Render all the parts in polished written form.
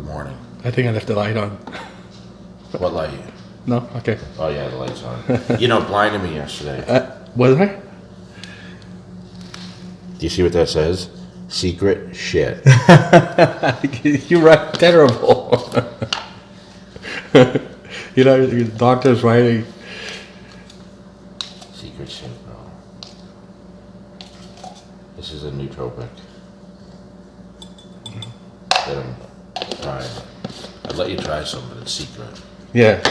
morning. I think I left the light on. What light? No? Okay. Oh yeah, the light's on. You know, blinded me yesterday. Was I? Do you see what that says? Secret shit. You write terrible. You know, your doctor's writing. Secret shit, bro. This is a nootropic. That I'm trying. I'd let you try some, but it's secret. Yeah.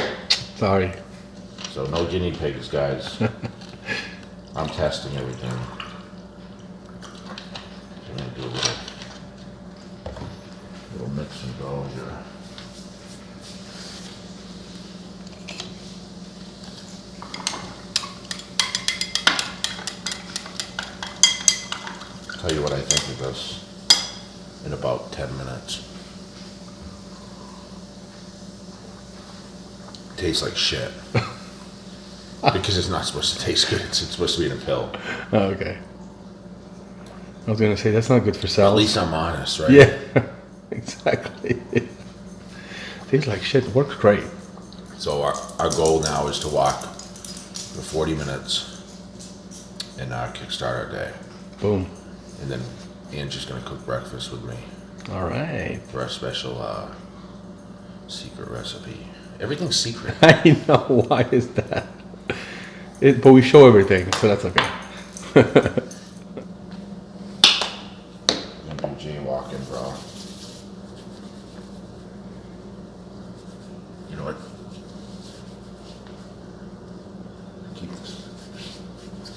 Sorry. So no guinea pigs, guys. I'm testing everything. I'm gonna do a little mix and go here. Tell you what I think of this in about 10 minutes. Tastes like shit. Because it's not supposed to taste good. It's supposed to be in a pill. Oh, okay. I was going to say, that's not good for cells. At least I'm honest, right? Yeah. Exactly. Tastes like shit. Works great. So our goal now is to walk for 40 minutes and kickstart our day. Boom. And then Angie's going to cook breakfast with me. All right. For our special secret recipe. Everything's secret. I know. Why is that? But we show everything, so that's okay. I'm going to do jaywalking, bro. You know what? Keep this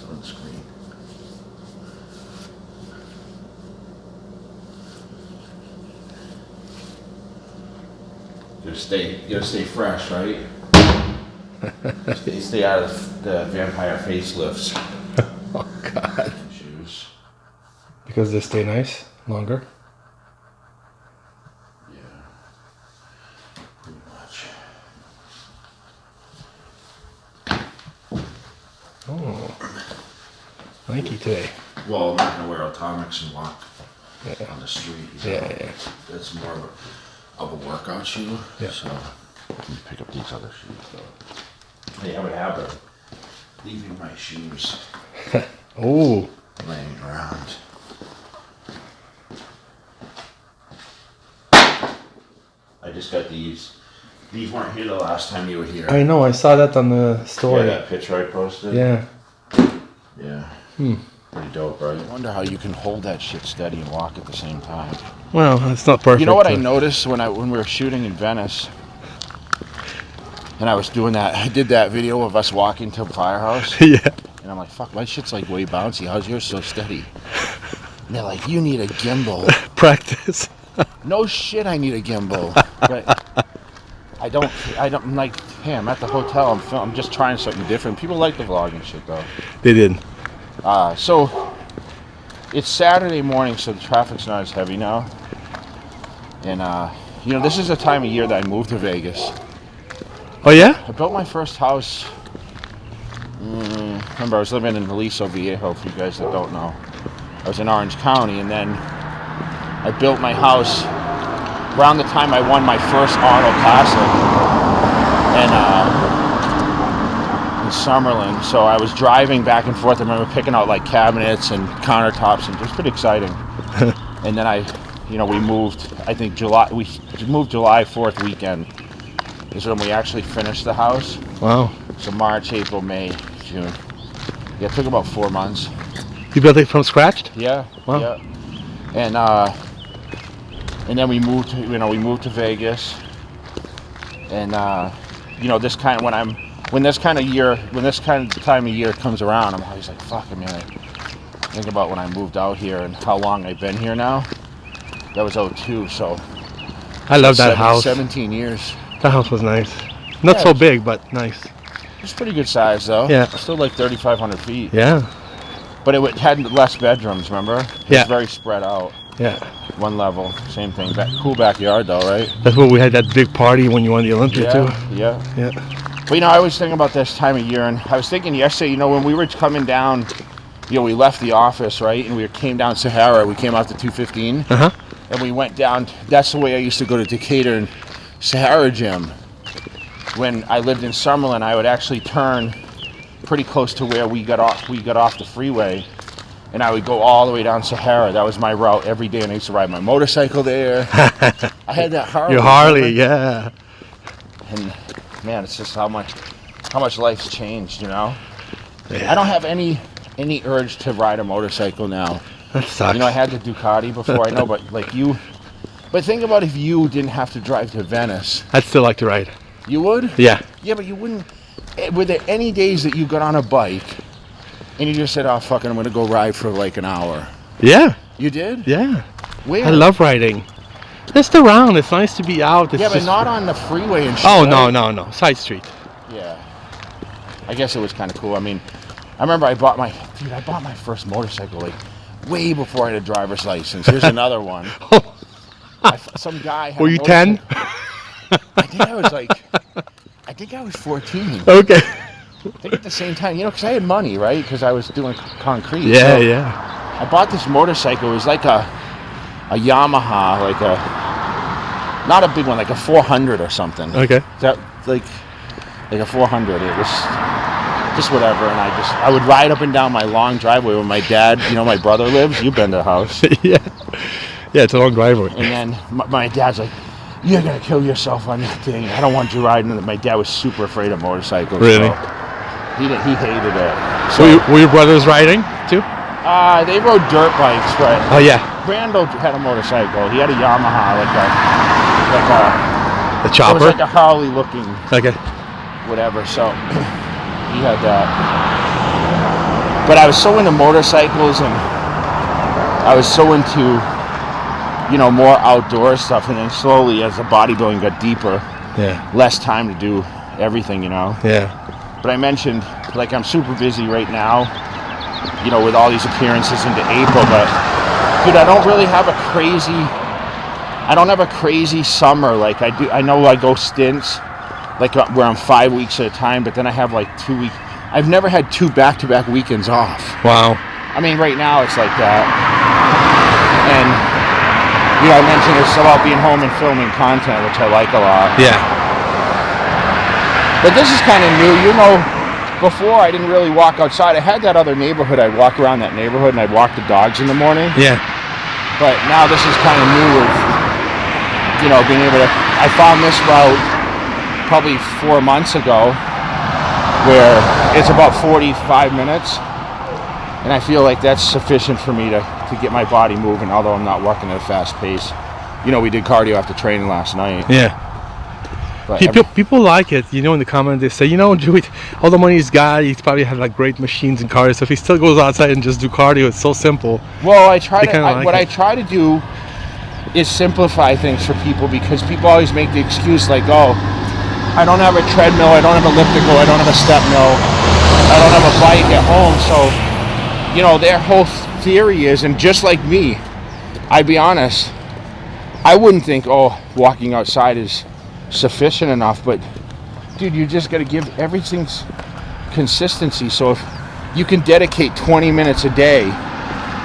on the screen. You gotta stay fresh, right? stay out of the vampire facelifts. Oh, God. Shoes. Because they stay nice longer? Yeah. Pretty much. Oh. Nike today. Well, I'm not gonna wear atomics and walk on the street. You know? Yeah. That's more of a workout shoe. Yeah. So let me pick up these other shoes. So. I have a habit of leaving my shoes Oh. laying around. I just got these. These weren't here the last time you were here. I know, I saw that on the story. Yeah, that picture I posted. Yeah. Yeah. Pretty dope, right? I wonder how you can hold that shit steady and walk at the same time. Well, it's not perfect. You know what I noticed when we were shooting in Venice, and I was doing that. I did that video of us walking to the firehouse. Yeah. And I'm like, fuck, my shit's like way bouncy. How's yours so steady? And they're like, you need a gimbal. Practice. No shit, I need a gimbal. But I don't like, hey, I'm at the hotel. I'm just trying something different. People like the vlogging shit though. They did. So it's Saturday morning, so the traffic's not as heavy now. And you know, this is the time of year that I moved to Vegas. Oh, yeah? I built my first house. Remember, I was living in Aliso Viejo, for you guys that don't know. I was in Orange County, and then I built my house around the time I won my first Auto Classic in Summerlin. So I was driving back and forth. I remember picking out like cabinets and countertops, and it was pretty exciting. And then we moved. I think we moved July 4th weekend is when we actually finished the house. Wow. So March, April, May, June. Yeah, it took about 4 months. You built it from scratch? Yeah. Wow. Yeah. And then we moved to Vegas. And this kind of when this kind of time of year comes around, I'm always like, fuck, I mean, I think about when I moved out here and how long I've been here now. That was 2002, so I love that house. 17 years. That house was nice. Not so big, but nice. It's pretty good size, though. Yeah. Still like 3,500 feet. Yeah. But it had less bedrooms, remember? It was very spread out. Yeah. One level, same thing. Cool backyard, though, right? That's where we had that big party when you won the Olympia, too. Yeah. Yeah. But, I always think about this time of year, and I was thinking yesterday, when we were coming down, we left the office, right? And we came down Sahara. We came out to 215. Uh-huh. and we went down. That's the way I used to go to Decatur and Sahara Gym. When I lived in Summerlin, I would actually turn pretty close to where we got off the freeway, and I would go all the way down Sahara. That was my route every day, and I used to ride my motorcycle there. I had that Harley. Your Harley, yeah. And man, it's just how much life's changed, you know. Yeah. I don't have any urge to ride a motorcycle now. That sucks. You know, I had the Ducati before, I know, but like you. But think about if you didn't have to drive to Venice. I'd still like to ride. You would? Yeah. Yeah, but you wouldn't. Were there any days that you got on a bike and you just said, "Oh fuck it, I'm gonna go ride for like an hour"? Yeah. You did? Yeah. Where? I love riding. Just around. It's nice to be out. It's yeah, but just... not on the freeway and shit. Oh, right? no. Side street. Yeah. I guess it was kind of cool. I mean, I remember I bought my first motorcycle like way before I had a driver's license. Here's another one. Some guy had Were you 10? I think I was 14. Okay. I think at the same time, you know, because I had money, right? Because I was doing concrete. Yeah, so yeah. I bought this motorcycle. It was like a Yamaha, not a big one, like a 400 or something. Okay. That like a 400. It was just whatever, and I would ride up and down my long driveway where my dad, you know, my brother lives. You've been to the house. Yeah. Yeah, it's a long driveway. And then my dad's like, "You're gonna kill yourself on that thing. I don't want you riding it." My dad was super afraid of motorcycles. Really? So he hated it. So were your brothers riding too? they rode dirt bikes, but Oh yeah. Brando had a motorcycle. He had a Yamaha, like The it chopper. was like a Harley looking, Okay. whatever. So he had that. But I was so into motorcycles, and I was so into, you know, more outdoor stuff. And then slowly, as the bodybuilding got deeper, Yeah. less time to do everything, you know. Yeah. But I mentioned, like, I'm super busy right now, you know, with all these appearances into April. But dude, I don't have a crazy summer like I do. I know I go stints, like where I'm 5 weeks at a time, but then I have like 2 weeks. I've never had 2 back-to-back weekends off. Wow. I mean, right now it's like that. And, you know, I mentioned it's about being home and filming content, which I like a lot. Yeah. But this is kind of new. You know, before I didn't really walk outside. I had that other neighborhood. I'd walk around that neighborhood and I'd walk the dogs in the morning. Yeah. But now this is kind of new with, you know, being able to... I found this route probably 4 months ago where it's about 45 minutes. And I feel like that's sufficient for me to get my body moving, although I'm not working at a fast pace. You know, we did cardio after training last night. Yeah. But People like it, you know, in the comments they say, you know, Joey, all the money he's got, he's probably had like great machines and cardio stuff. He still goes outside and just do cardio. It's so simple. Well, I try to do is simplify things for people, because people always make the excuse like, oh, I don't have a treadmill, I don't have elliptical, I don't have a step mill, I don't have a bike at home. So, you know, their whole theory is, and just like me, I'd be honest, I wouldn't think, oh, walking outside is sufficient enough. But dude, you just got to give everything's consistency. So if you can dedicate 20 minutes a day,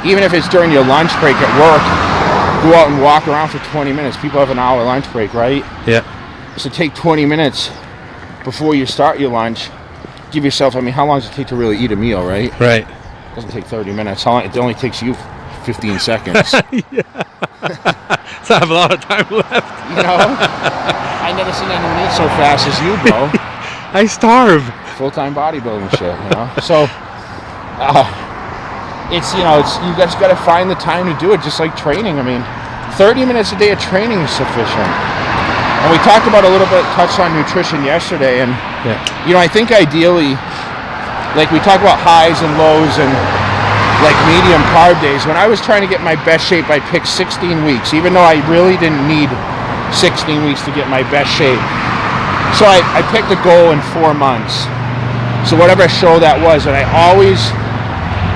even if it's during your lunch break at work, go out and walk around for 20 minutes. People have an hour lunch break, right? Yeah. So take 20 minutes before you start your lunch. Give yourself, I mean, how long does it take to really eat a meal, right? Right. It doesn't take 30 minutes. How long? It only takes you 15 seconds. So I have a lot of time left. You know? I never seen anyone eat so fast as you, bro. I starve. Full-time bodybuilding shit, you know? So, it's, you know, you guys got to find the time to do it, just like training. I mean, 30 minutes a day of training is sufficient. And we talked about touched on nutrition yesterday, and, you know, I think ideally, like we talk about highs and lows and like medium carb days. When I was trying to get my best shape, I picked 16 weeks, even though I really didn't need 16 weeks to get my best shape. So I picked a goal in 4 months. So whatever show that was, and I always,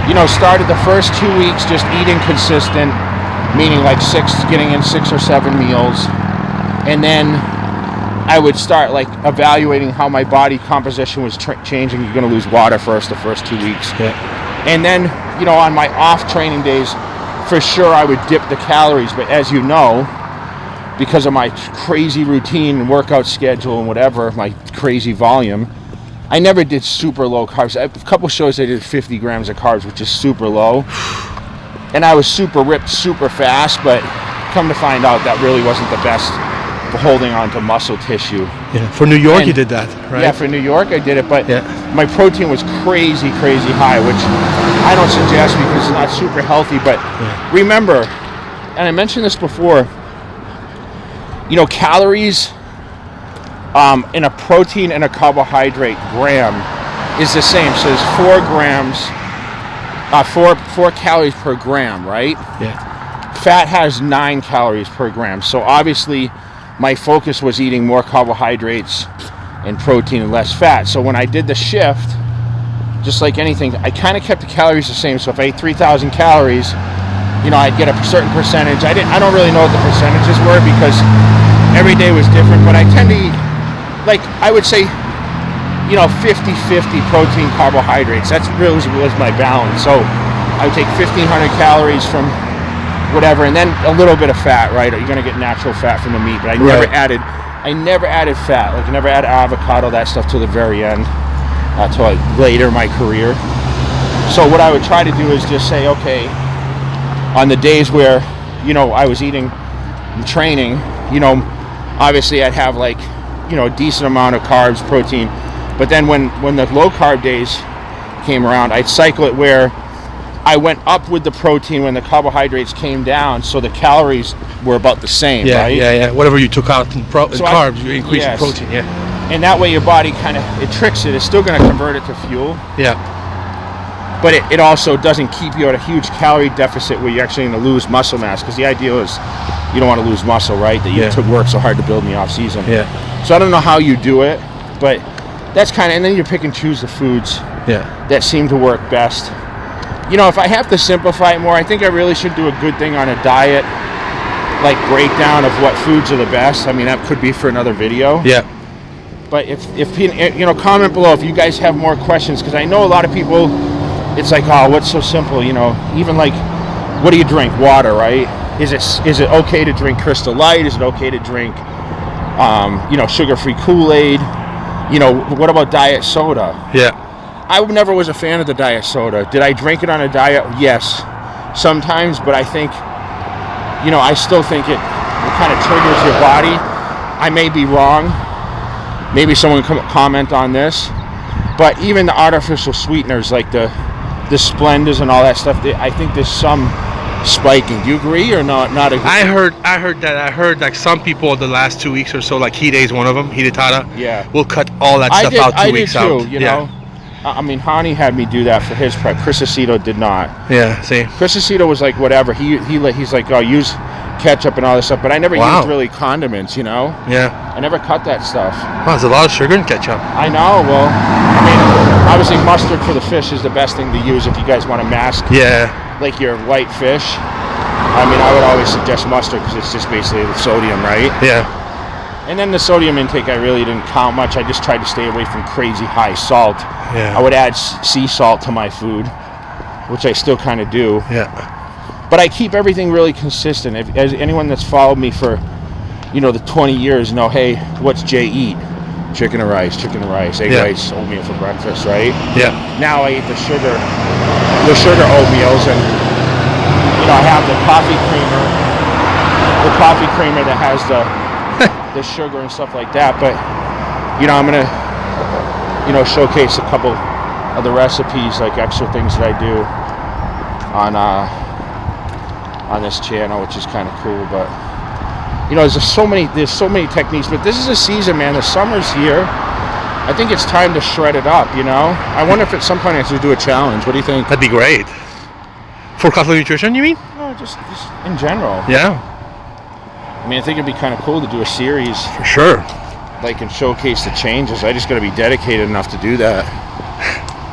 you know, started the first 2 weeks just eating consistent, meaning like getting in 6 or 7 meals. And then I would start like evaluating how my body composition was changing. You're going to lose water the first 2 weeks. Yeah. And then, you know, on my off training days, for sure I would dip the calories, but as you know, because of my crazy routine and workout schedule and whatever, my crazy volume, I never did super low carbs. A couple shows I did 50 grams of carbs, which is super low. And I was super ripped, super fast, but come to find out that really wasn't the best for holding on to muscle tissue. Yeah. For New York, you did that, right? Yeah, for New York I did it, but yeah. my protein was crazy high, which I don't suggest because it's not super healthy. But remember, and I mentioned this before, calories in a protein and a carbohydrate gram is the same. So there's 4 grams, 4 calories per gram, right? Yeah. Fat has 9 calories per gram. So obviously my focus was eating more carbohydrates and protein and less fat. So when I did the shift, just like anything, I kind of kept the calories the same. So if I ate 3,000 calories, I'd get a certain percentage. I don't really know what the percentages were because every day was different, but I tend to eat, I would say, 50-50 protein, carbohydrates. That's really was my balance. So I would take 1,500 calories from whatever, and then a little bit of fat, right? You're going to get natural fat from the meat, but I never added fat. I never added avocado, that stuff till the very end, till later in my career. So what I would try to do is just say, okay, on the days where, I was eating and training, obviously I'd have a decent amount of carbs, protein. But then when the low carb days came around, I'd cycle it where I went up with the protein when the carbohydrates came down, so the calories were about the same, right? Yeah. Whatever you took out in carbs, you increase the protein, And that way your body it tricks it. It's still going to convert it to fuel. Yeah. But it also doesn't keep you at a huge calorie deficit where you're actually going to lose muscle mass, because the idea is you don't want to lose muscle, right? That you work so hard to build in the off season. Yeah. So I don't know how you do it, but that's and then you pick and choose the foods that seem to work best. If I have to simplify it more, I think I really should do a good thing on a diet, breakdown of what foods are the best. I mean, that could be for another video. Yeah. But if comment below if you guys have more questions, because I know a lot of people, it's oh, what's so simple? Even what do you drink? Water, right? Is it okay to drink Crystal Light? Is it okay to drink, sugar-free Kool-Aid? What about diet soda? Yeah. I never was a fan of the diet soda. Did I drink it on a diet? Yes, sometimes. But I think, I still think it kind of triggers your body. I may be wrong. Maybe someone can comment on this. But even the artificial sweeteners, like the Splendas and all that stuff, I think there's some spiking. Do you agree or not? Not agree? I heard some people the last 2 weeks or so, Hide is one of them, Hidetada, will cut all that stuff out 2 weeks out. You know. I mean, Hani had me do that for his prep. Chris Aceto did not. Yeah, see. Chris Aceto was whatever. He's like, oh, use ketchup and all this stuff, but I never used really condiments, Yeah. I never cut that stuff. Wow, there's a lot of sugar in ketchup. I know. Well, I mean, obviously mustard for the fish is the best thing to use if you guys want to mask your white fish. I mean, I would always suggest mustard because it's just basically the sodium, right? Yeah. And then the sodium intake, I really didn't count much. I just tried to stay away from crazy high salt. Yeah. I would add sea salt to my food, which I still kind of do. Yeah. But I keep everything really consistent. As anyone that's followed me for, the 20 years know, hey, what's Jay eat? Chicken and rice, egg whites, oatmeal for breakfast, right? Yeah. Now I eat the sugar oatmeals, and I have the coffee creamer that has the sugar and stuff like that. But I'm gonna showcase a couple of the recipes, extra things that I do on this channel, which is kind of cool. But there's so many techniques. But this is a season, man. The summer's here. I think it's time to shred it up. I wonder if at some point I should do a challenge. What do you think? That'd be great. For Cutler Nutrition, you mean? No, just in general. Yeah. I mean, I think it'd be kind of cool to do a series. For sure. And showcase the changes. I just got to be dedicated enough to do that.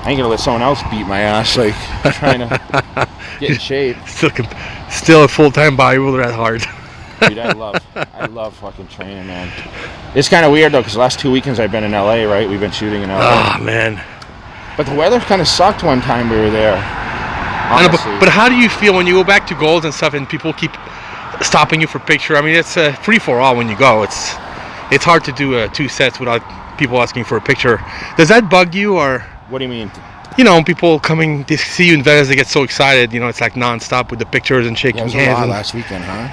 I ain't gonna let someone else beat my ass, trying to get in shape. Still a full-time bodybuilder at heart. Dude, I love fucking training, man. It's kind of weird though, because the last 2 weekends I've been in LA, right? We've been shooting in LA. Oh man. But the weather kind of sucked one time we were there. I know, honestly. but how do you feel when you go back to Gold and stuff, and people keep stopping you for picture? I mean, it's a free for all when you go. It's hard to do 2 sets without people asking for a picture. Does that bug you, or? What do you mean? You know, people coming to see you in Vegas, they get so excited. You know, it's like nonstop with the pictures and shaking Yeah, it was hands. a lot And last weekend, huh?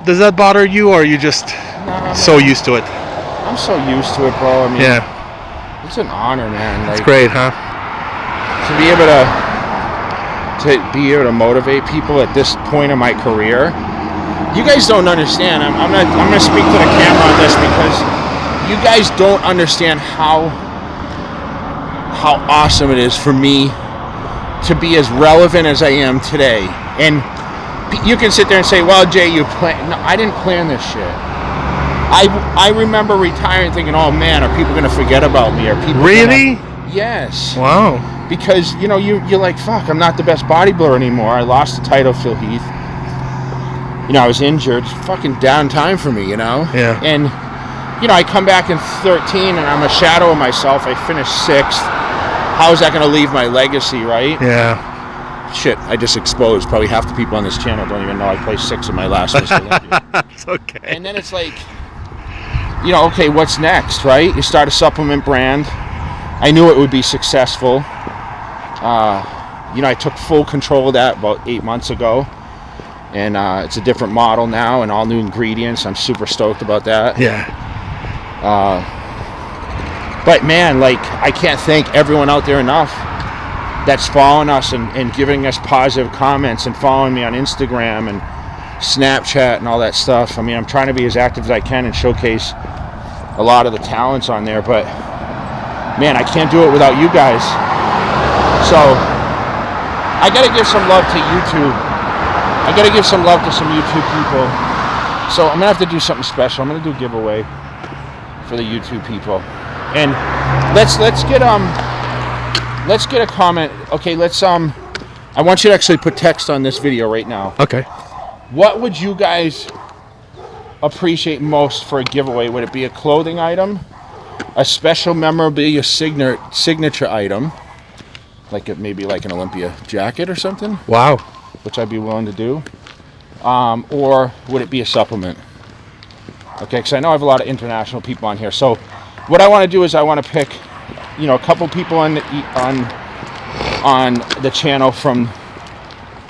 does that bother you, or are you just so used to it? I'm so used to it, bro. I mean, Yeah, it's an honor, man. Like, it's great, huh? to be able to motivate people at this point of my career. You guys don't understand. I'm gonna speak to the camera on this because you guys don't understand how awesome it is for me to be as relevant as I am today. And you can sit there and say, well, Jay, you plan. No, I didn't plan this shit. I remember retiring thinking, oh man, are people gonna forget about me? Are people Really? Yes. Wow. Because, you know, you're like, fuck, I'm not the best bodybuilder anymore. I lost the title to Phil Heath. You know, I was injured. It's fucking down time for me, you know? Yeah. And, you know, I come back in 13 and I'm a shadow of myself. I finished 6th. How is that going to leave my legacy, right? Yeah. Shit, I just exposed. Probably half the people on this channel don't even know I placed 6th in my last Mr. Olympia. It's okay. And then it's like, you know, okay, what's next, right? You start a supplement brand. I knew it would be successful. You know, I took full control of that about 8 months ago. And it's a different model now and all new ingredients. I'm super stoked about that. Yeah. But man, like, I can't thank everyone out there enough that's following us and giving us positive comments and following me on Instagram and Snapchat and all that stuff. I mean, I'm trying to be as active as I can and showcase a lot of the talents on there, but man, I can't do it without you guys. So I gotta give some love to YouTube. I gotta give some love to some YouTube people. So I'm gonna have to do something special. I'm gonna do a giveaway for the YouTube people. And let's get a comment. Okay, I want you to actually put text on this video right now. Okay. What would you guys appreciate most for a giveaway? Would it be a clothing item, a special memorabilia signature item, like maybe like an Olympia jacket or something? Wow. Which I'd be willing to do. Or would it be a supplement? Okay, because I know I have a lot of international people on here. So what I want to do is I want to pick, you know, a couple people on the channel from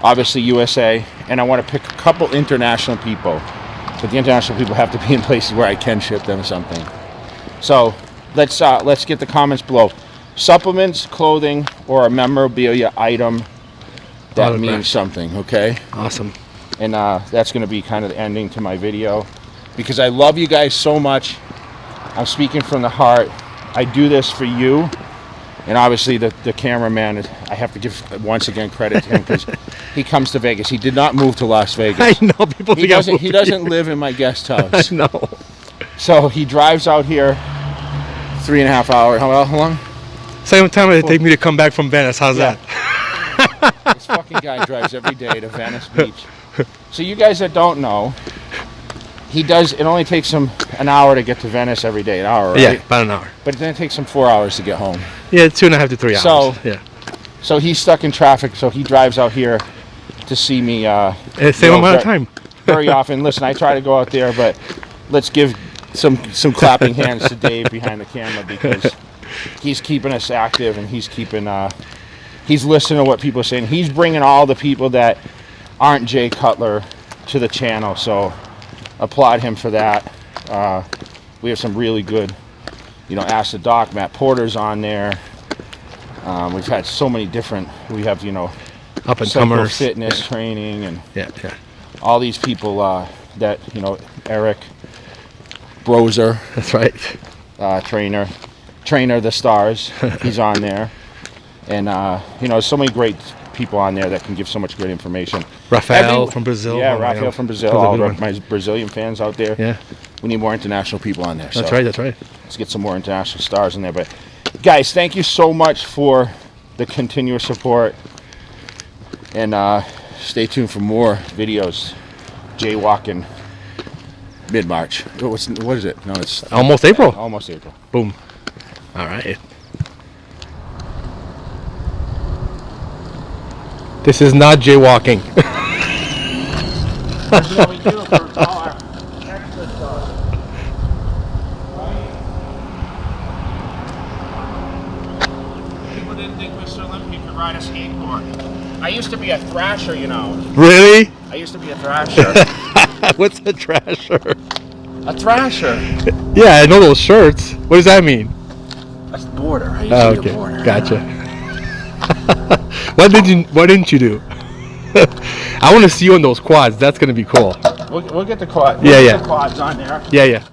obviously USA, and I want to pick a couple international people. But the international people have to be in places where I can ship them something. So let's get the comments below. Supplements, clothing, or a memorabilia item that means something, okay? Awesome. And that's going to be kind of the ending to my video because I love you guys so much. I'm speaking from the heart. I do this for you. And obviously the cameraman, I have to give once again credit to him because he comes to Vegas. He did not move to Las Vegas. I know people think he doesn't live in my guest house. I know. So he drives out here 3.5 hours. How long? Same time it take me to come back from Venice. How's that? This fucking guy drives every day to Venice Beach. So you guys that don't know, it only takes him an hour to get to Venice every day, an hour, right? Yeah, about an hour. But then it takes him 4 hours to get home. Yeah, 2.5 to 3 hours. So, yeah. So he's stuck in traffic, so he drives out here to see me. Same amount of time. Very often. Listen, I try to go out there, but let's give some clapping hands to Dave behind the camera because he's keeping us active and he's listening to what people are saying. He's bringing all the people that aren't Jay Cutler to the channel, so applaud him for that. We have some really good, you know, Ask the Doc, Matt Porter's on there. We've had so many different, we have, you know, up and comers, fitness training and all these people that, you know, Eric Brozer. That's right. Trainer the Stars, he's on there. And, you know, so many great people on there that can give so much great information. Rafael from Brazil. Yeah, Rafael from Brazil. All my Brazilian fans out there. Yeah. We need more international people on there. That's right, that's right. Let's get some more international stars in there. But, guys, thank you so much for the continuous support. And stay tuned for more videos. Jaywalking mid-March. What is it? No, it's... Almost April. Almost April. Boom. All right. This is not jaywalking. That's what we do for all our extra stuff. People didn't think Mr. Olympia could ride a skateboard. I used to be a thrasher, you know. Really? I used to be a thrasher. What's a trasher? A thrasher. Yeah, I know those shirts. What does that mean? That's border. I used Oh, to be a okay, border. gotcha. What didn't you do? I want to see you on those quads. That's gonna be cool. We'll get the quad. Yeah, We'll yeah. get the quads on there. Yeah, yeah.